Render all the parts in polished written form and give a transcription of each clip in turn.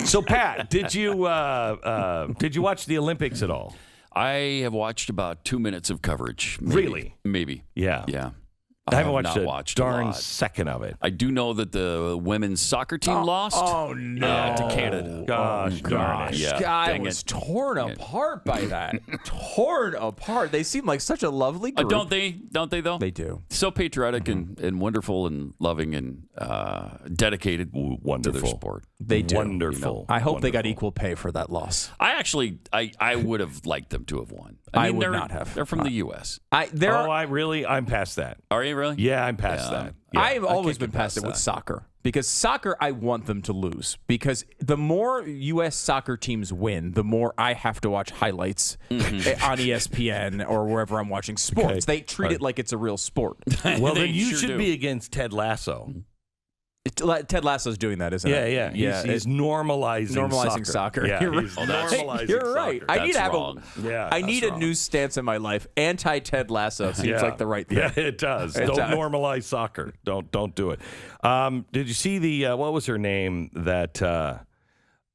So, Pat, did you watch the Olympics at all? I have watched about 2 minutes of coverage. Maybe. Really? Maybe. Yeah. Yeah. I haven't have watched a darn second of it. I do know that the women's soccer team lost. Oh, no. To Canada. Gosh, darn it. Yeah, I dang was it. torn apart by that. Torn apart. They seem like such a lovely group. Don't they? Don't they, though? They do. So patriotic and wonderful and loving and dedicated to their sport. They do. Wonderful. I hope they got equal pay for that loss. I would have liked them to have won. I would not have. They're from the U.S. I'm past that. Are you really? Yeah, I'm past that. Yeah. I've always can't been get past it past with that. soccer because soccer, I want them to lose because the more U.S. soccer teams win, the more I have to watch highlights on ESPN or wherever I'm watching sports. Okay. They treat it like it's a real sport. Well, They then you sure should do. be against Ted Lasso. Ted Lasso's doing that, isn't it? Yeah. He's normalizing soccer. Yeah, You're he's right. normalizing You're right. soccer. I need to have wrong. I need a new stance in my life. Anti-Ted Lasso seems like the right thing. Yeah, it does. Don't normalize soccer. Don't do it. Did you see the what was her name that?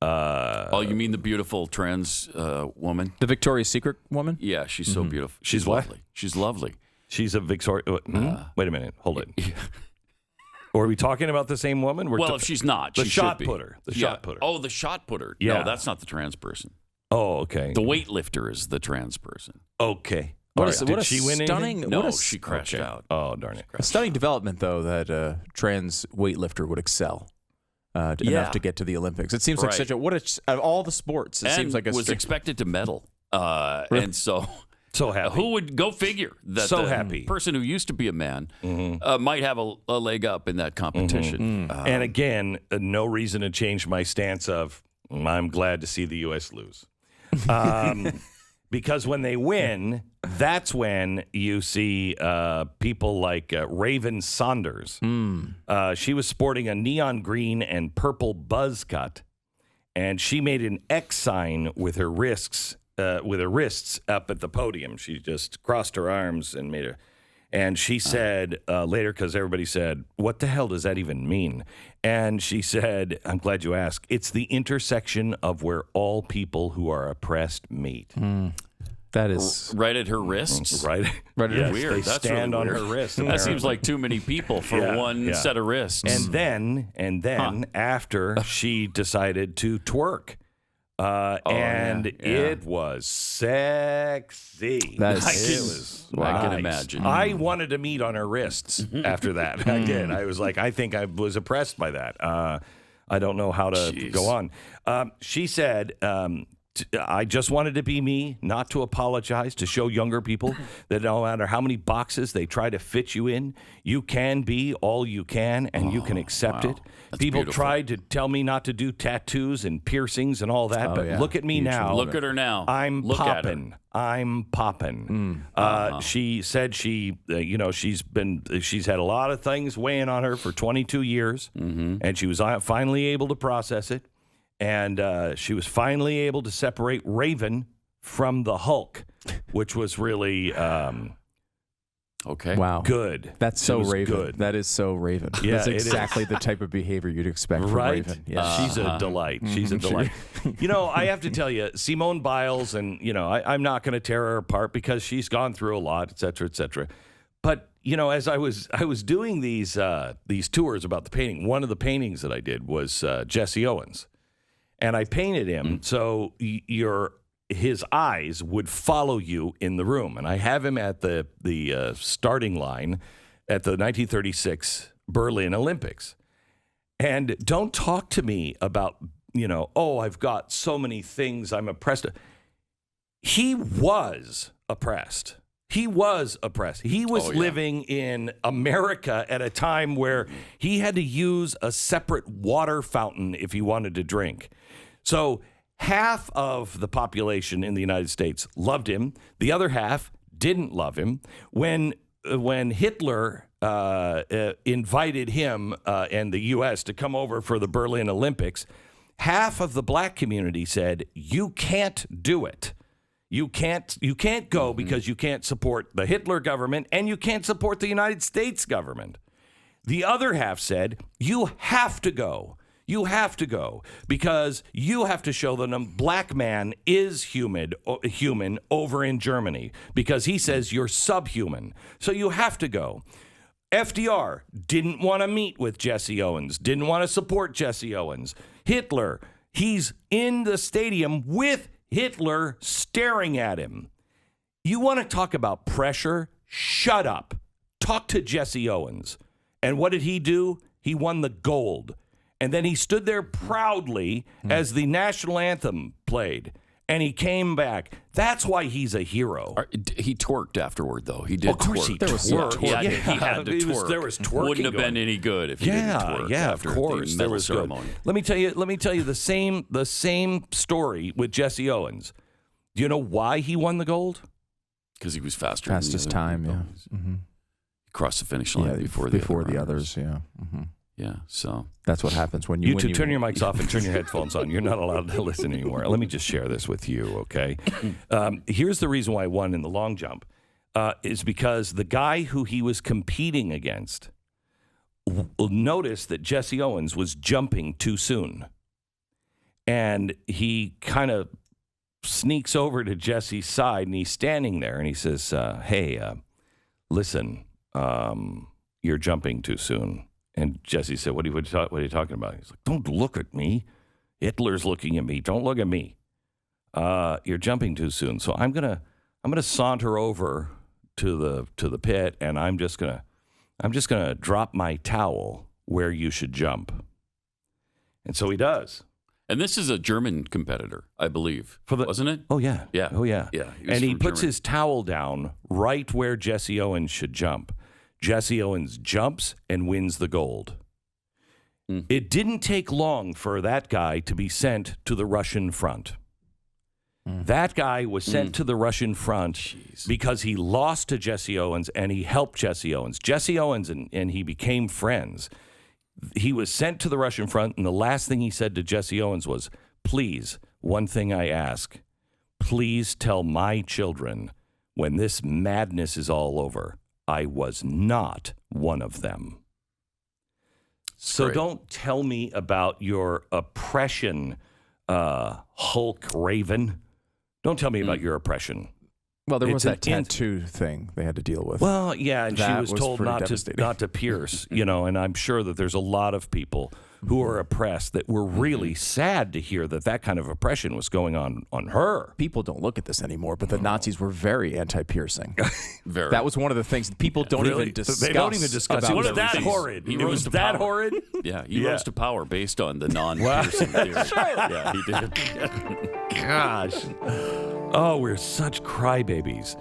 Oh, you mean the beautiful trans woman? The Victoria's Secret woman? Yeah, she's so beautiful. She's what? lovely. She's lovely. She's a Victoria. Wait a minute. Hold it. Or are we talking about the same woman? Well, if she's not, the she shot should be. putter. The Yeah. shot putter. Oh, the shot putter. Yeah. No, that's not the trans person. Oh, okay. The weightlifter is the trans person. Okay. What All right. what Did she win stunning, anything? No, what a, she crashed out. Oh, darn it. a stunning development, though, that a trans weightlifter would excel enough to get to the Olympics. It seems like Right. of all the sports, it And seems like a was expected to medal. And so... So happy. Who would go figure that So the happy. person who used to be a man might have a leg up in that competition? And again, no reason to change my stance of I'm glad to see the U.S. lose. Because when they win, that's when you see people like Raven Saunders. She was sporting a neon green and purple buzz cut, and she made an X sign with her wrists. With her wrists up at the podium. She just crossed her arms and made her. And she said later, because everybody said, what the hell does that even mean? And she said, I'm glad you asked. It's the intersection of where all people who are oppressed meet. that is Right at her wrists? Right? Yes, weird. They That's stand really on weird. her wrists. That seems like too many people for one set of wrists. And then after she decided to twerk. It was sexy. That is- It was I can nice. imagine. I wanted to meet on her wrists after that. I did. I was like, I think I was oppressed by that. I don't know how to go on. She said, I just wanted to be me, not to apologize, to show younger people that no matter how many boxes they try to fit you in, you can be all you can and you can accept it. That's People beautiful. tried to tell me not to do tattoos and piercings and all that, but yeah. look at me now. Look at her now. I'm Look at her. popping. I'm popping. She said she's had a lot of things weighing on her for 22 years, and she was finally able to process it, and she was finally able to separate Raven from the Hulk, which was really Okay. wow. good. That's It so was Raven. good. That is so Raven. Yeah, That's it is. exactly the type of behavior you'd expect from Right? Raven. Yeah. She's a delight. She's a delight. I have to tell you, Simone Biles, and, I'm not going to tear her apart because she's gone through a lot, et cetera, et cetera. But, as I was doing these tours about the painting, one of the paintings that I did was Jesse Owens. And I painted him so his eyes would follow you in the room. And I have him at the starting line at the 1936 Berlin Olympics. And don't talk to me about, I've got so many things I'm oppressed. He was oppressed. He was oppressed. He was living in America at a time where he had to use a separate water fountain if he wanted to drink. So half of the population in the United States loved him. The other half didn't love him. When Hitler invited him and the U.S. to come over for the Berlin Olympics, half of the black community said, you can't do it. You can't go because you can't support the Hitler government and you can't support the United States government. The other half said, you have to go. You have to go because you have to show them a black man is human over in Germany because he says you're subhuman. So you have to go. FDR didn't want to meet with Jesse Owens, didn't want to support Jesse Owens. Hitler, he's in the stadium with Hitler staring at him. You want to talk about pressure? Shut up. Talk to Jesse Owens. And what did he do? He won the gold. And then he stood there proudly as the national anthem played. And he came back. That's why he's a hero. He twerked afterward, though. He did Of course twerk. he twerked. He had to twerk. There was twerking. Wouldn't have been any good if he didn't twerk after of course. the There medal was ceremony. good. Let me tell you the same story with Jesse Owens. Do you know why he won the gold? Because he was faster. Fastest time, yeah. He crossed the finish line before the others. Yeah. Yeah, so that's what happens when you You win. two, turn your mics off and turn your headphones on. You're not allowed to listen anymore. Let me just share this with you, okay? Here's the reason why I won in the long jump is because the guy who he was competing against noticed that Jesse Owens was jumping too soon. And he kind of sneaks over to Jesse's side, and he's standing there, and he says, hey, listen, you're jumping too soon. And Jesse said, what are you talking about? He's like, don't look at me. Hitler's looking at me. Don't look at me. You're jumping too soon. So I'm gonna saunter over to the pit, and I'm just gonna drop my towel where you should jump. And so he does. And this is a German competitor, I believe. Wasn't it? Oh yeah. Yeah. Oh yeah. Yeah. And he puts his towel down right where Jesse Owens should jump. Jesse Owens jumps and wins the gold. It didn't take long for that guy to be sent to the Russian front. That guy was sent to the Russian front because he lost to Jesse Owens and he helped Jesse Owens. Jesse Owens and he became friends. He was sent to the Russian front, and the last thing he said to Jesse Owens was, please, one thing I ask, please tell my children when this madness is all over, I was not one of them. So don't tell me about your oppression, Hulk Raven. Don't tell me about your oppression. Well, there was It's that tattoo thing they had to deal with. Well, yeah, and she That was was told pretty not devastating. to pierce, and I'm sure that there's a lot of people who are oppressed that were really sad to hear that kind of oppression was going on her. People don't look at this anymore, but the Nazis were very anti-piercing. Very. That was one of the things people don't even discuss. They don't even discuss it. about Was those that things. horrid? He It rose was to that power. horrid? Yeah, he rose to power based on the non-piercing theory. Yeah, he did. Gosh. Oh, we're such crybabies.